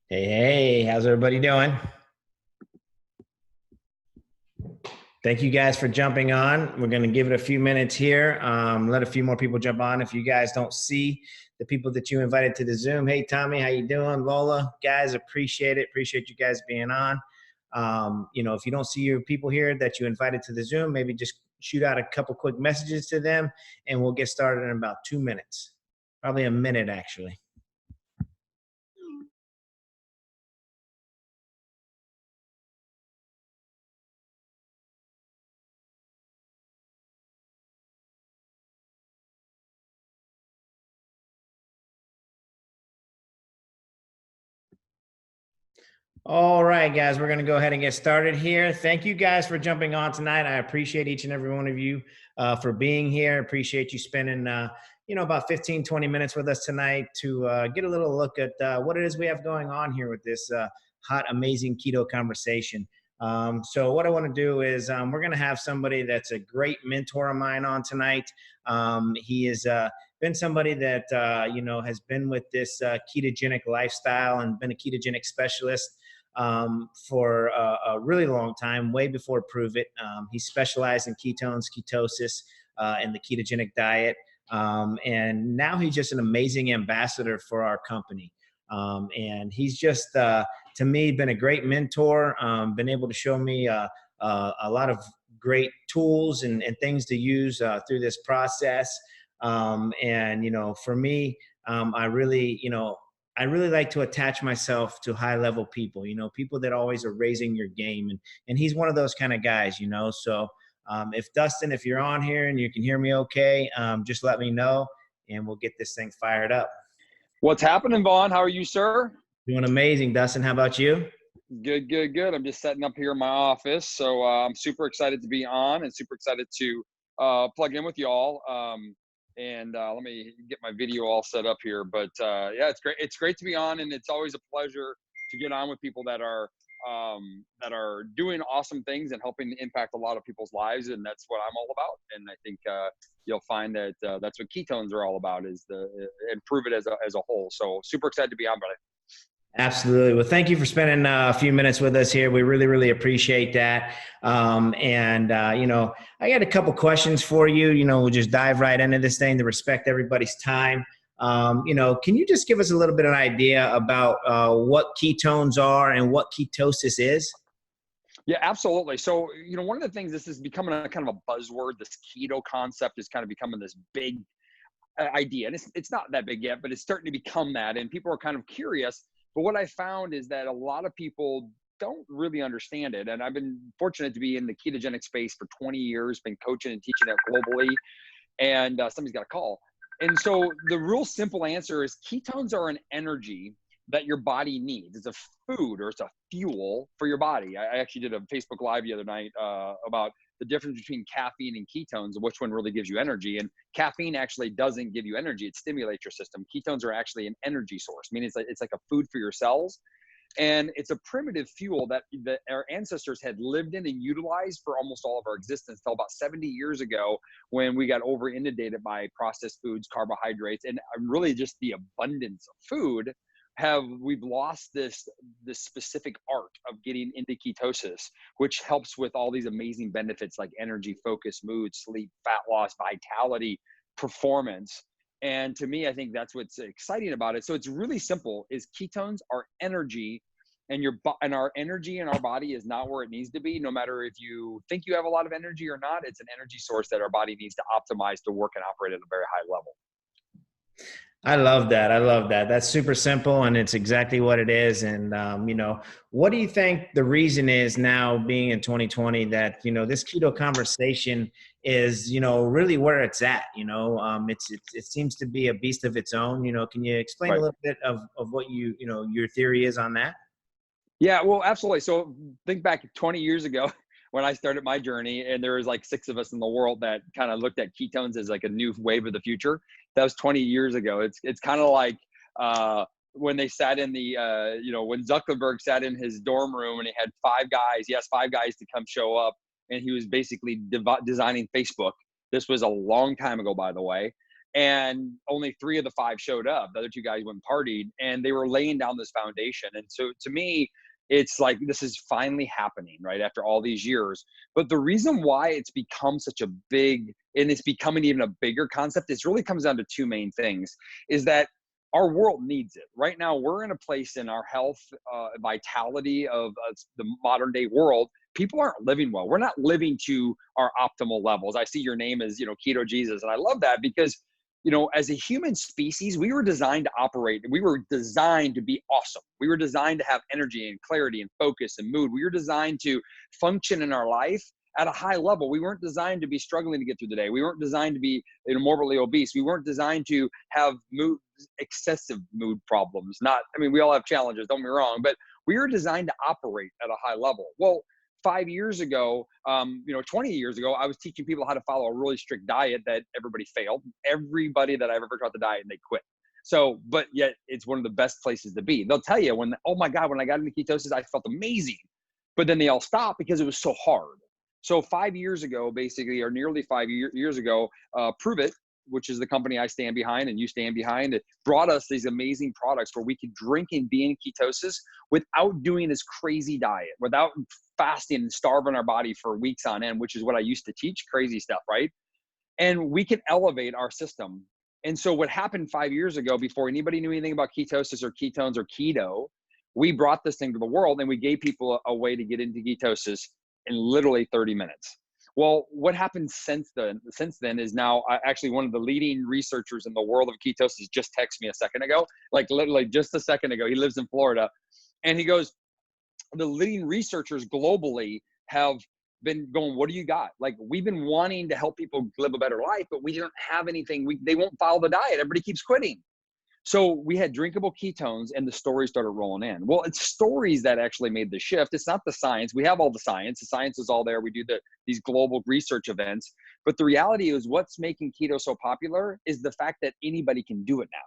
Hey, hey, how's everybody doing? Thank you guys for jumping on. We're going to give it a few minutes here. Let a few more people jump on. If you guys don't see the people that you invited to the Zoom, hey, Tommy, how you doing? Lola, guys, appreciate it. Appreciate you guys being on. If you don't see your people here that you invited to the Zoom, maybe just shoot out a couple quick messages to them, and we'll get started in about 2 minutes, probably a minute, actually. All right, guys, we're going to go ahead and get started here. Thank you guys for jumping on tonight. I appreciate each and every one of you for being here. Appreciate you spending, about 15, 20 minutes with us tonight to get a little look at what it is we have going on here with this hot, amazing keto conversation. So what I want to do is we're going to have somebody that's a great mentor of mine on tonight. He has been somebody that, has been with this ketogenic lifestyle and been a ketogenic specialist for a really long time, way before Pruvit. He specialized in ketones, ketosis, and the ketogenic diet. And now he's just an amazing ambassador for our company. And he's just, to me, been a great mentor, been able to show me a lot of great tools and things to use through this process. For me, I really like to attach myself to high level people, people that always are raising your game. And he's one of those kind of guys. So if Dustin, if you're on here and you can hear me okay, just let me know and we'll get this thing fired up. What's happening, Vaughn? How are you, sir? Doing amazing, Dustin. How about you? Good, good, good. I'm just setting up here in my office. So I'm super excited to be on and super excited to plug in with y'all. Let me get my video all set up here. But yeah, it's great. It's great to be on, and it's always a pleasure to get on with people that are doing awesome things and helping to impact a lot of people's lives. And that's what I'm all about. And I think you'll find that that's what ketones are all about, is and Pruvit as a whole. So super excited to be on, buddy. Absolutely. Well, thank you for spending a few minutes with us here. We really, really appreciate that. I got a couple questions for you. We'll just dive right into this thing to respect everybody's time. Can you just give us a little bit of an idea about what ketones are and what ketosis is? Yeah, absolutely. So, one of the things, this is becoming a kind of a buzzword. This keto concept is kind of becoming this big idea. And it's not that big yet, but it's starting to become that. And people are kind of curious. But what I found is that a lot of people don't really understand it. And I've been fortunate to be in the ketogenic space for 20 years, been coaching and teaching it globally. And somebody's got a call. And so the real simple answer is ketones are an energy that your body needs. It's a food, or it's a fuel for your body. I actually did a Facebook Live the other night about the difference between caffeine and ketones and which one really gives you energy. And caffeine actually doesn't give you energy. It stimulates your system. Ketones are actually an energy source. I mean, it's like a food for your cells. And it's a primitive fuel that our ancestors had lived in and utilized for almost all of our existence till about 70 years ago, when we got over inundated by processed foods, carbohydrates, and really just the abundance of food. We've lost this specific art of getting into ketosis, which helps with all these amazing benefits like energy, focus, mood, sleep, fat loss, vitality, performance. And to me, I think that's what's exciting about it. So it's really simple: is ketones are energy, and our energy in our body is not where it needs to be. No matter if you think you have a lot of energy or not, it's an energy source that our body needs to optimize to work and operate at a very high level. I love that. I love that. That's super simple, and it's exactly what it is. And, what do you think the reason is now, being in 2020, that, this keto conversation is, really where it's at? It seems to be a beast of its own. Can you explain a little bit of what your theory is on that? Yeah, well, absolutely. So think back 20 years ago when I started my journey, and there was like 6 of us in the world that kind of looked at ketones as like a new wave of the future. That was 20 years ago. It's kind of like when they sat in the, when Zuckerberg sat in his dorm room and he had 5 guys, yes, 5 guys to come show up, and he was basically designing Facebook. This was a long time ago, by the way. and only 3 of the 5 showed up. The other 2 guys went and partied, and they were laying down this foundation. And so to me, it's like, this is finally happening, right, after all these years. But the reason why it's become such a big, and it's becoming even a bigger concept, it really comes down to 2 main things, is that our world needs it. Right now, we're in a place in our health vitality of the modern day world. People aren't living well. We're not living to our optimal levels. I see your name is, Keto Jesus. And I love that because, as a human species, we were designed to operate. We were designed to be awesome. We were designed to have energy and clarity and focus and mood. We were designed to function in our life at a high level. We weren't designed to be struggling to get through the day. We weren't designed to be morbidly obese. We weren't designed to have excessive mood problems. We all have challenges, don't get me wrong, but we were designed to operate at a high level. Well, 5 years ago, 20 years ago, I was teaching people how to follow a really strict diet that everybody failed. Everybody that I've ever taught the diet, and they quit. So, but yet it's one of the best places to be. They'll tell you oh my God, when I got into ketosis, I felt amazing. But then they all stopped because it was so hard. So 5 years ago, basically, or nearly 5 years ago, Pruvit, which is the company I stand behind and you stand behind, it brought us these amazing products where we could drink and be in ketosis without doing this crazy diet, without fasting and starving our body for weeks on end, which is what I used to teach, crazy stuff, right? And we can elevate our system. And so what happened 5 years ago, before anybody knew anything about ketosis or ketones or keto, we brought this thing to the world and we gave people a way to get into ketosis in literally 30 minutes. Well, what happened since then is now actually one of the leading researchers in the world of ketosis just texted me a second ago, like literally just a second ago. He lives in Florida. And he goes, the leading researchers globally have been going, what do you got? Like, we've been wanting to help people live a better life, but we don't have anything. They won't follow the diet. Everybody keeps quitting. So we had drinkable ketones and the stories started rolling in. Well, it's stories that actually made the shift. It's not the science. We have all the science. The science is all there. We do these global research events. But the reality is what's making keto so popular is the fact that anybody can do it now.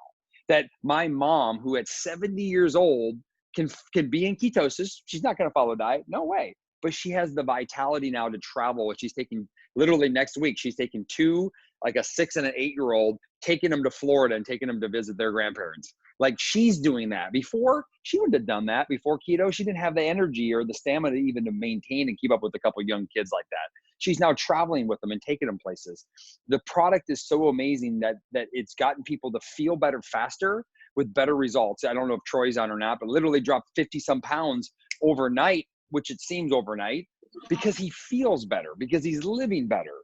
That my mom, who at 70 years old can be in ketosis. She's not going to follow diet. No way. But she has the vitality now to travel. She's taking literally next week, she's taking 2, like a 6 and an 8-year-old, taking them to Florida and taking them to visit their grandparents. Like, she's doing that. Before, she wouldn't have done that. Before keto, she didn't have the energy or the stamina even to maintain and keep up with a couple young kids like that. She's now traveling with them and taking them places. The product is so amazing that it's gotten people to feel better faster with better results. I don't know if Troy's on or not, but literally dropped 50 some pounds overnight, which it seems overnight, because he feels better, because he's living better.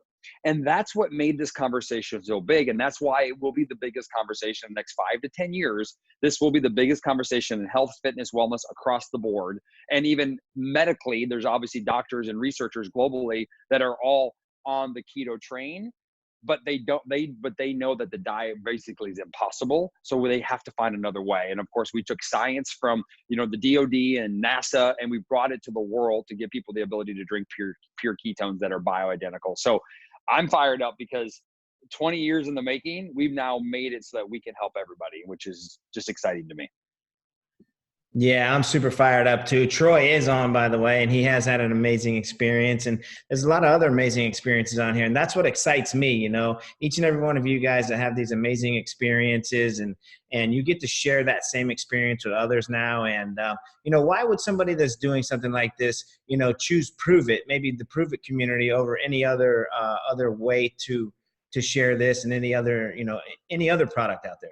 And that's what made this conversation so big. And that's why it will be the biggest conversation in the next 5 to 10 years. This will be the biggest conversation in health, fitness, wellness across the board. And even medically, there's obviously doctors and researchers globally that are all on the keto train, but they know that the diet basically is impossible. So they have to find another way. And of course, we took science from, the DOD and NASA, and we brought it to the world to give people the ability to drink pure ketones that are bioidentical. So I'm fired up because 20 years in the making, we've now made it so that we can help everybody, which is just exciting to me. Yeah, I'm super fired up too. Troy is on, by the way, and he has had an amazing experience. And there's a lot of other amazing experiences on here. And that's what excites me, each and every one of you guys that have these amazing experiences and you get to share that same experience with others now. And, why would somebody that's doing something like this, choose Pruvit, maybe the Pruvit community over any other way to share this and any other product out there?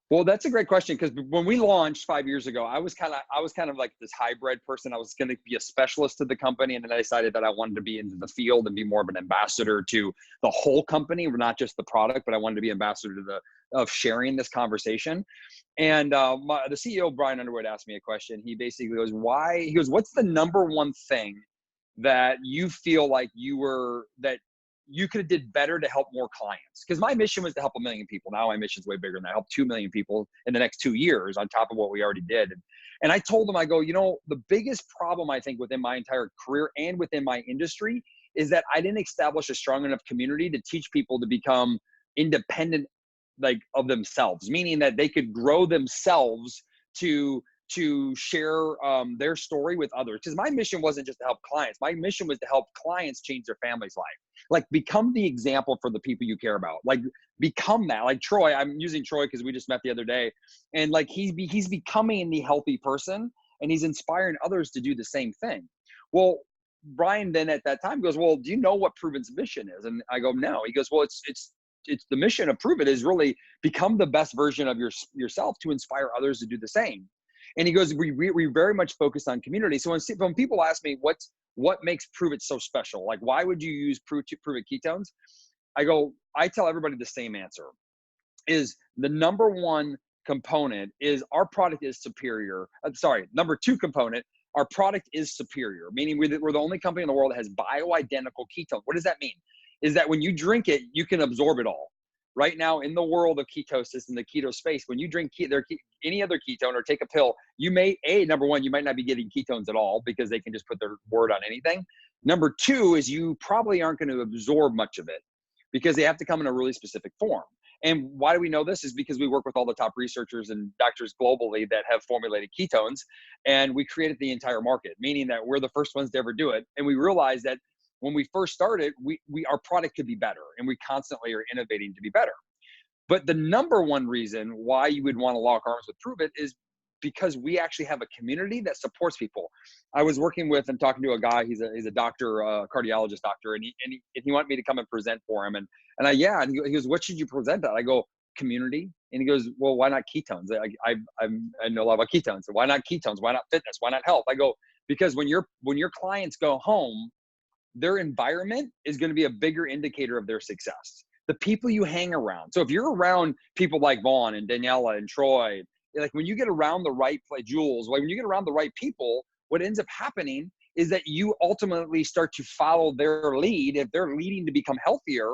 Well, that's a great question, because when we launched 5 years ago, I was kind of like this hybrid person. I was going to be a specialist to the company, and then I decided that I wanted to be into the field and be more of an ambassador to the whole company, not just the product, but I wanted to be ambassador of sharing this conversation. And the CEO, Brian Underwood, asked me a question. He basically goes, what's the number one thing that you feel like you could have did better to help more clients? Because my mission was to help 1 million people. Now my mission is way bigger than that. I help 2 million people in the next 2 years on top of what we already did. And I told him, I go, the biggest problem I think within my entire career and within my industry is that I didn't establish a strong enough community to teach people to become independent, like, of themselves, meaning that they could grow themselves to to share their story with others. Because my mission wasn't just to help clients. My mission was to help clients change their family's life. Like, become the example for the people you care about. Like, become that. Like Troy, I'm using Troy because we just met the other day. And like, he's becoming the healthy person, and he's inspiring others to do the same thing. Well, Brian then at that time goes, well, do you know what Pruvit's mission is? And I go, no. He goes, well, it's the mission of Pruvit is really become the best version of yourself to inspire others to do the same. And he goes, we very much focus on community. So when people ask me what makes Pruvit so special, like why would you use Pruvit ketones? I tell everybody the same answer, is the number one component is our product is superior. Number two component, our product is superior, meaning we're the only company in the world that has bioidentical ketone. What does that mean? Is that when you drink it, you can absorb it all. Right now in the world of ketosis, in the keto space, when you drink any other ketone or take a pill, you may, number one, you might not be getting ketones at all because they can just put their word on anything. Number two is you probably aren't going to absorb much of it because they have to come in a really specific form. And why do we know this? Is because we work with all the top researchers and doctors globally that have formulated ketones, and we created the entire market, meaning that we're the first ones to ever do it. And we realized that when we first started, our product could be better, and we constantly are innovating to be better. But the number one reason why you would want to lock arms with Pruvit is because we actually have a community that supports people. I was working with and talking to a guy. He's a doctor, a cardiologist doctor, and he wanted me to come and present for him. And he goes, "What should you present at?" I go, "Community." And he goes, "Well, why not ketones? I know a lot about ketones. So why not ketones? Why not fitness? Why not health?" I go, "Because when your clients go home, their environment is going to be a bigger indicator of their success. The people you hang around. So if you're around people like Vaughn and Daniela and Troy, like when you get around the right Jules, when you get around the right people, what ends up happening is that you ultimately start to follow their lead. If they're leading to become healthier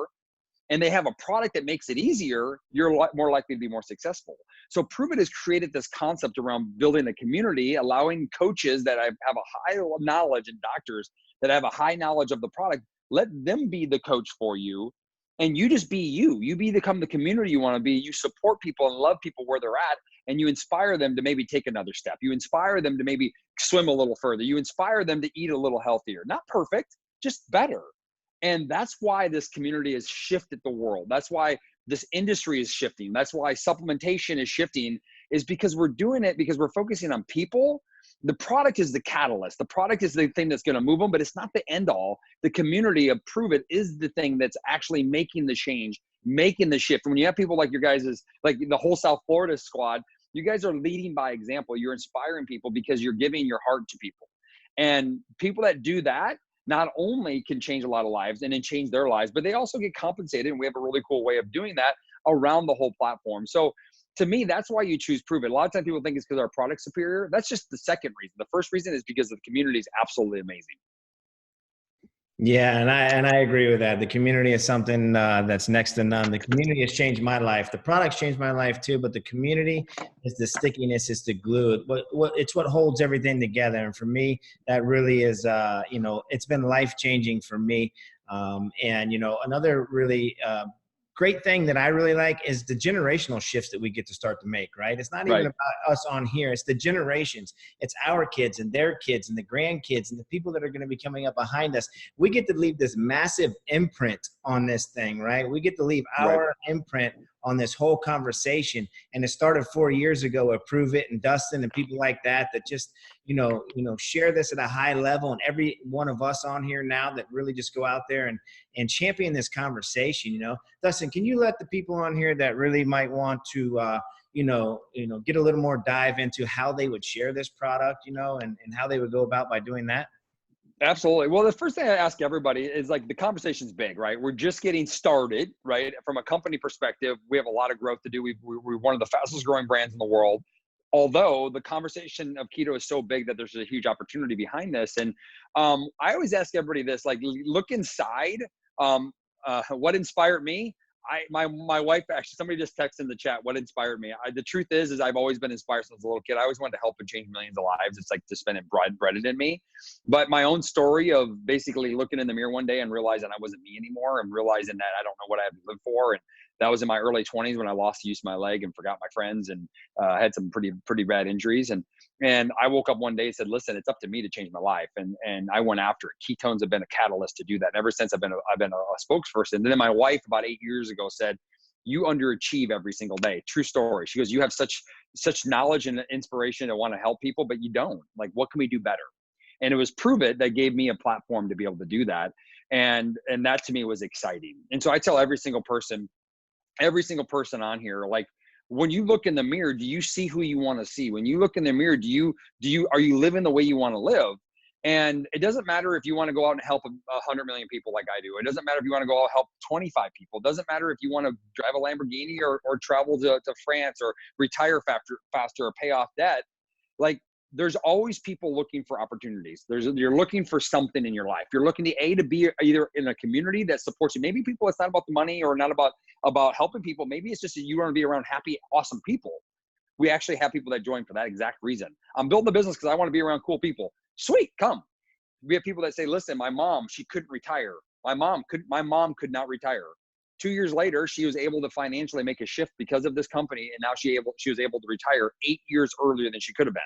and they have a product that makes it easier, you're more likely to be more successful. So Pruvit has created this concept around building a community, allowing coaches that have a high knowledge and doctors that have a high knowledge of the product, let them be the coach for you. And you just be you. You become the community you want to be. You support people and love people where they're at, and you inspire them to maybe take another step. You inspire them to maybe swim a little further. You inspire them to eat a little healthier. Not perfect, just better. And that's why this community has shifted the world. That's why this industry is shifting. That's why supplementation is shifting, is because we're doing it because we're focusing on people. The product is the catalyst. The product is the thing that's going to move them, but it's not the end all. The community of Pruvit is the thing that's actually making the change, making the shift. When you have people like your guys, like the whole South Florida squad, you guys are leading by example. You're inspiring people because you're giving your heart to people. And people that do that not only can change a lot of lives and then change their lives, but they also get compensated. And we have a really cool way of doing that around the whole platform. So to me, that's why you choose Pruvit. A lot of times people think it's because our product's superior. That's just the second reason. The first reason is because the community is absolutely amazing. Yeah, and I agree with that. The community is something that's next to none. The community has changed my life. The products changed my life too, but the community is the stickiness, it's the glue. It's what holds everything together. And for me, that really is, it's been life changing for me. And another really great thing that I really like is the generational shifts that we get to start to make, right? It's not even about us on here. It's the generations. It's our kids and their kids and the grandkids and the people that are going to be coming up behind us. We get to leave this massive imprint on this thing, right? We get to leave our imprint on this whole conversation. And it started 4 years ago with Pruvit and Dustin and people like that just, share this at a high level. And every one of us on here now that really just go out there and champion this conversation, Dustin, can you let the people on here that really might want to, get a little more dive into how they would share this product, and how they would go about by doing that? Absolutely. Well, the first thing I ask everybody is like the conversation's big, right? We're just getting started, right? From a company perspective, we have a lot of growth to do. We're one of the fastest growing brands in the world. Although the conversation of keto is so big that there's a huge opportunity behind this. And I always ask everybody this, like, look inside. What inspired me? My wife, actually, somebody just texted in the chat, what inspired me? The truth is I've always been inspired since a little kid. I always wanted to help and change millions of lives. It's like just been bred in me. But my own story of basically looking in the mirror one day and realizing I wasn't me anymore, and realizing that I don't know what I have to live for. And that was in my early 20s when I lost the use of my leg and forgot my friends and had some pretty bad injuries. And And I woke up one day and said, listen, it's up to me to change my life. And I went after it. Ketones have been a catalyst to do that. And ever since I've been a spokesperson. And then my wife about 8 years ago said, you underachieve every single day. True story. She goes, you have such knowledge and inspiration to want to help people, but you don't. Like, what can we do better? And it was Pruvit that gave me a platform to be able to do that. And that to me was exciting. And so I tell every single person on here, like, when you look in the mirror, do you see who you want to see? When you look in the mirror, are you living the way you want to live? And it doesn't matter if you want to go out and help 100 million people like I do. It doesn't matter if you want to go out and help 25 people. It doesn't matter if you want to drive a Lamborghini or travel to France or retire faster or pay off debt. Like, there's always people looking for opportunities. You're looking for something in your life. You're looking to be either in a community that supports you. Maybe people, it's not about the money or not about helping people. Maybe it's just that you want to be around happy, awesome people. We actually have people that join for that exact reason. I'm building a business because I want to be around cool people. Sweet, come. We have people that say, listen, my mom, she couldn't retire. My mom could not retire. 2 years later, she was able to financially make a shift because of this company. And now she was able to retire 8 years earlier than she could have been.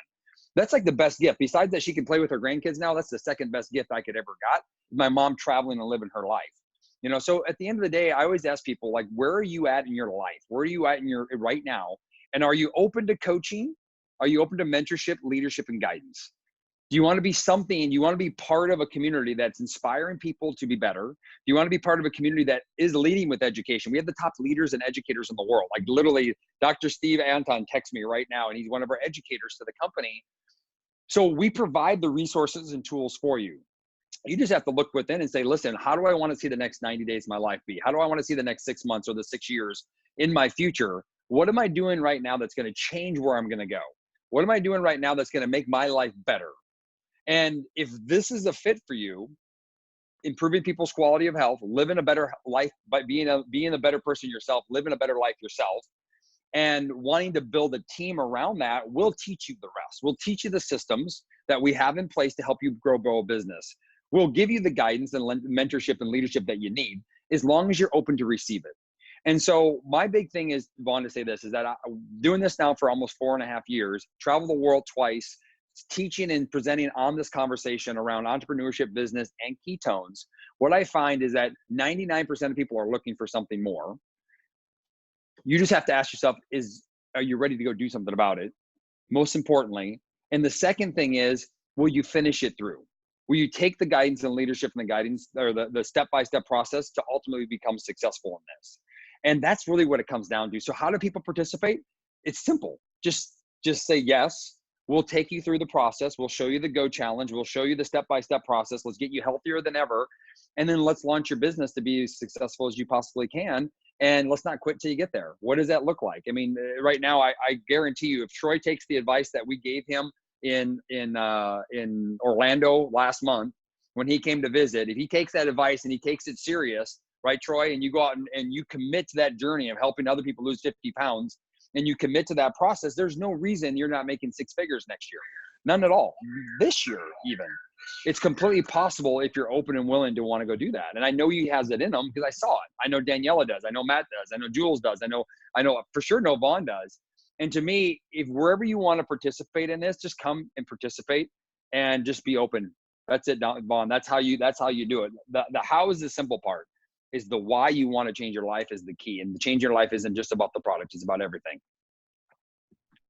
That's like the best gift. Besides that, she can play with her grandkids now. That's the second best gift I could ever got. My mom traveling and living her life. So at the end of the day, I always ask people, like, where are you at in your life? Where are you at in your right now? And are you open to coaching? Are you open to mentorship, leadership, and guidance? Do you want to be something? Do you want to be part of a community that's inspiring people to be better? Do you want to be part of a community that is leading with education? We have the top leaders and educators in the world. Like, literally, Dr. Steve Anton texts me right now, and he's one of our educators to the company. So we provide the resources and tools for you. You just have to look within and say, listen, how do I want to see the next 90 days of my life be? How do I want to see the next 6 months or the 6 years in my future? What am I doing right now that's going to change where I'm going to go? What am I doing right now that's going to make my life better? And if this is a fit for you, improving people's quality of health, living a better life by being a better person yourself, living a better life yourself, and wanting to build a team around that, we'll teach you the rest. We'll teach you the systems that we have in place to help you grow a business. We'll give you the guidance and mentorship and leadership that you need, as long as you're open to receive it. And so my big thing is, Vaughn, to say this, is that I'm doing this now for almost 4.5 years, travel the world twice, teaching and presenting on this conversation around entrepreneurship, business, and ketones. What I find is that 99% of people are looking for something more. You just have to ask yourself, are you ready to go do something about it? Most importantly. And the second thing is, will you finish it through? Will you take the guidance and leadership and the guidance, or the step-by-step process, to ultimately become successful in this? And that's really what it comes down to. So how do people participate? It's simple. Just say yes. We'll take you through the process. We'll show you the Go Challenge. We'll show you the step-by-step process. Let's get you healthier than ever. And then let's launch your business to be as successful as you possibly can. And let's not quit till you get there. What does that look like? I mean, right now, I guarantee you, if Troy takes the advice that we gave him in Orlando last month when he came to visit, if he takes that advice and he takes it serious, right, Troy, and you go out and you commit to that journey of helping other people lose 50 pounds, and you commit to that process, there's no reason you're not making 6 figures next year. None at all. This year, even. It's completely possible if you're open and willing to want to go do that. And I know he has it in him because I saw it. I know Daniela does. I know Matt does. I know Jules does. I know for sure Vaughn does. And to me, if wherever you want to participate in this, just come and participate and just be open. That's it, Vaughn. That's how you do it. The how is the simple part. Is the why you want to change your life is the key. And the change your life isn't just about the product. It's about everything.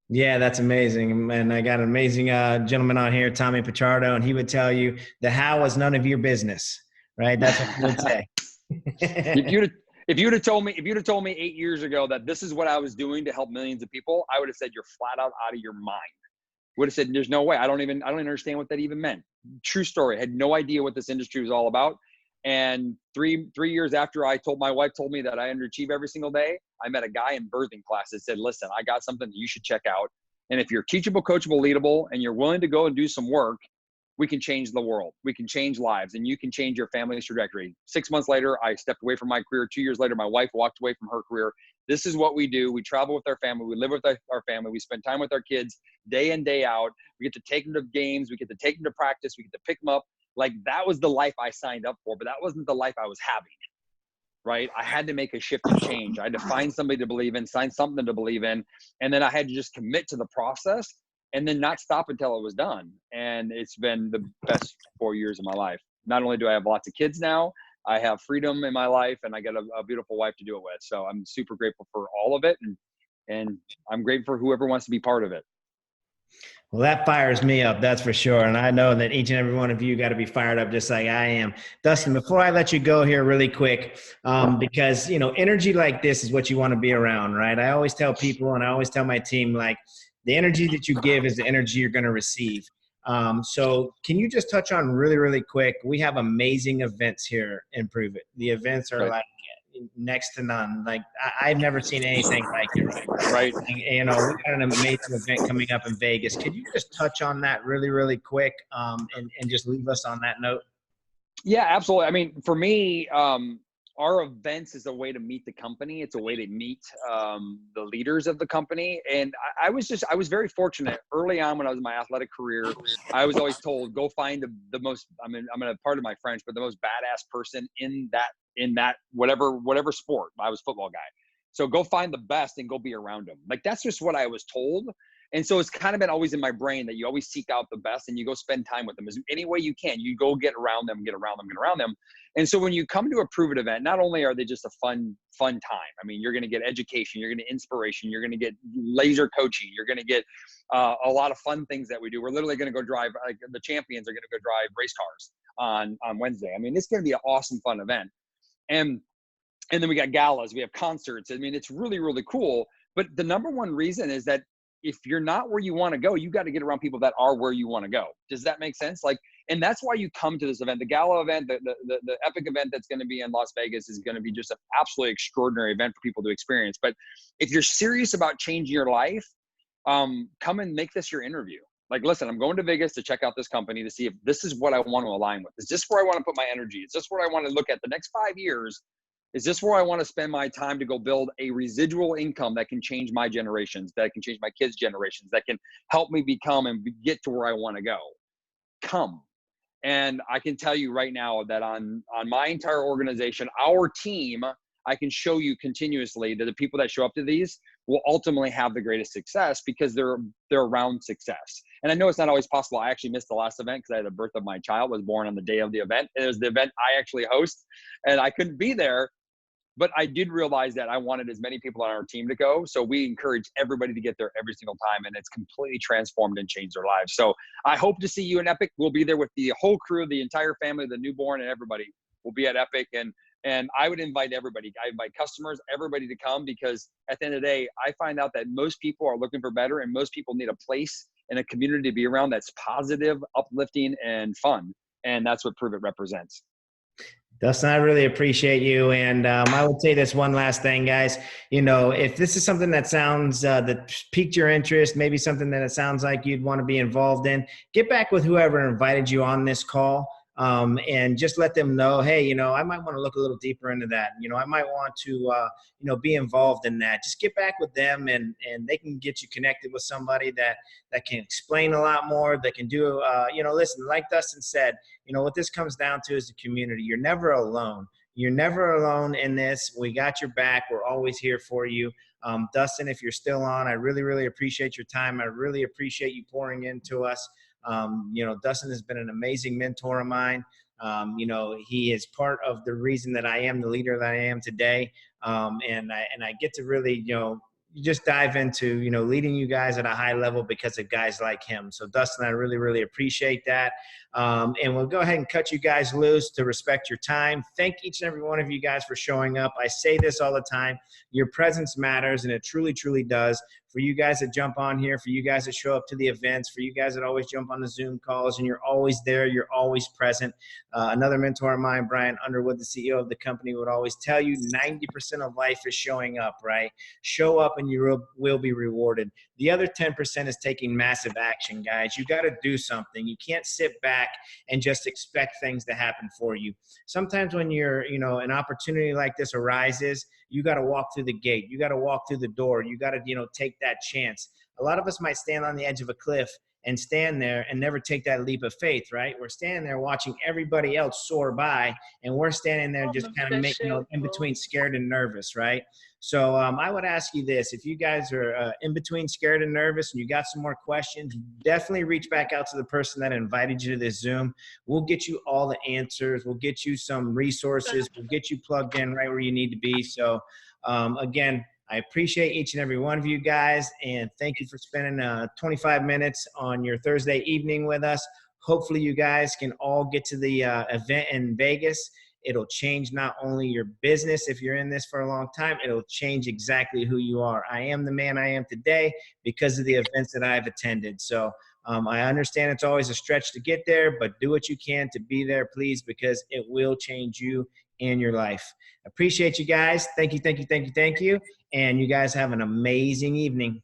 Yeah, that's amazing. And I got an amazing gentleman on here, Tommy Pichardo, and he would tell you the how is none of your business, right? That's what he would say. If you'd have told me 8 years ago that this is what I was doing to help millions of people, I would have said you're flat out of your mind. Would have said there's no way. I don't even understand what that even meant. True story. I had no idea what this industry was all about. And three years after my wife told me that I underachieve every single day, I met a guy in birthing class that said, listen, I got something that you should check out. And if you're teachable, coachable, leadable, and you're willing to go and do some work, we can change the world. We can change lives, and you can change your family's trajectory. 6 months later, I stepped away from my career. 2 years later, my wife walked away from her career. This is what we do. We travel with our family. We live with our family. We spend time with our kids day in, day out. We get to take them to games. We get to take them to practice. We get to pick them up. Like, that was the life I signed up for, but that wasn't the life I was having, right? I had to make a shift and change. I had to find somebody to believe in, find something to believe in, and then I had to just commit to the process and then not stop until it was done. And it's been the best 4 years of my life. Not only do I have lots of kids now, I have freedom in my life, and I got a beautiful wife to do it with. So I'm super grateful for all of it. And I'm grateful for whoever wants to be part of it. Well, that fires me up, that's for sure. And I know that each and every one of you got to be fired up just like I am. Dustin, before I let you go here really quick, because, energy like this is what you want to be around, right? I always tell people, and I always tell my team, like, the energy that you give is the energy you're going to receive. So can you just touch on really, really quick? We have amazing events here in Pruvit. The events are Right. like next to none. Like I've never seen anything like it, right? Right. We got an amazing event coming up in Vegas. Could you just touch on that really, really quick, and just leave us on that note? Yeah, absolutely. I mean, for me, our events is a way to meet the company. It's a way to meet the leaders of the company. And I was very fortunate early on when I was in my athletic career. I was always told, go find the most, I'm going to pardon my French, but the most badass person in that whatever sport. I was a football guy. So go find the best and go be around them. Like, that's just what I was told. And so it's kind of been always in my brain that you always seek out the best and you go spend time with them as any way you can. You go get around them. And so when you come to a Pruvit event, not only are they just a fun time, I mean, you're going to get education, you're going to get inspiration, you're going to get laser coaching, you're going to get a lot of fun things that we do. We're literally going to go drive, like the champions are going to go drive race cars on Wednesday. I mean, it's going to be an awesome, fun event. And then we got galas, we have concerts. I mean, it's really, really cool. But the number one reason is that if you're not where you want to go, you got to get around people that are where you want to go. Does that make sense? Like, and that's why you come to this event. The gala event, the epic event that's going to be in Las Vegas is going to be just an absolutely extraordinary event for people to experience. But if you're serious about changing your life, come and make this your interview. Like, listen, I'm going to Vegas to check out this company to see if this is what I want to align with. Is this where I want to put my energy? Is this where I want to look at the next 5 years? Is this where I want to spend my time to go build a residual income that can change my generations, that can change my kids' generations, that can help me become and get to where I want to go? Come. And I can tell you right now that on my entire organization, our team, I can show you continuously that the people that show up to these will ultimately have the greatest success because they're around success. And I know it's not always possible. I actually missed the last event because I had the birth of my child, was born on the day of the event. It was the event I actually host, and I couldn't be there. But I did realize that I wanted as many people on our team to go. So we encourage everybody to get there every single time, and it's completely transformed and changed their lives. So I hope to see you in Epic. We'll be there with the whole crew, the entire family, the newborn, and everybody will be at Epic. And I would invite everybody. I invite customers, everybody to come, because at the end of the day, I find out that most people are looking for better, and most people need a place and a community to be around that's positive, uplifting, and fun. And that's what Pruvit represents. Dustin, I really appreciate you. And I would say this one last thing, guys. If this is something that sounds that piqued your interest, maybe something that it sounds like you'd want to be involved in, get back with whoever invited you on this call, and just let them know, hey, I might want to look a little deeper into that. I might want to, be involved in that. Just get back with them, and they can get you connected with somebody that can explain a lot more, that can do, listen, like Dustin said, what this comes down to is the community. You're never alone. You're never alone in this. We got your back. We're always here for you. Dustin, if you're still on, I really, really appreciate your time. I really appreciate you pouring into us. Dustin has been an amazing mentor of mine. He is part of the reason that I am the leader that I am today. And I get to really, you just dive into, leading you guys at a high level because of guys like him. So Dustin, I really, really appreciate that. And we'll go ahead and cut you guys loose to respect your time. Thank each and every one of you guys for showing up. I say this all the time. Your presence matters, and it truly, truly does. For you guys that jump on here, for you guys that show up to the events, for you guys that always jump on the Zoom calls, and you're always there, you're always present. Another mentor of mine, Brian Underwood, the CEO of the company, would always tell you 90% of life is showing up, right? Show up and you will be rewarded. The other 10% is taking massive action, guys. You got to do something. You can't sit back and just expect things to happen for you. Sometimes when an opportunity like this arises, you got to walk through the gate. You got to walk through the door. You got to, take that chance. A lot of us might stand on the edge of a cliff and stand there and never take that leap of faith, right? We're standing there watching everybody else soar by, and we're standing there just kind of in between scared and nervous, right? So I would ask you this: if you guys are in between scared and nervous and you got some more questions, definitely reach back out to the person that invited you to this Zoom. We'll get you all the answers. We'll get you some resources. We'll get you plugged in right where you need to be. So again, I appreciate each and every one of you guys, and thank you for spending 25 minutes on your Thursday evening with us. Hopefully you guys can all get to the event in Vegas. It'll change not only your business if you're in this for a long time, it'll change exactly who you are. I am the man I am today because of the events that I've attended. So I understand it's always a stretch to get there, but do what you can to be there, please, because it will change you and your life. Appreciate you guys. Thank you, thank you, thank you, thank you. And you guys have an amazing evening.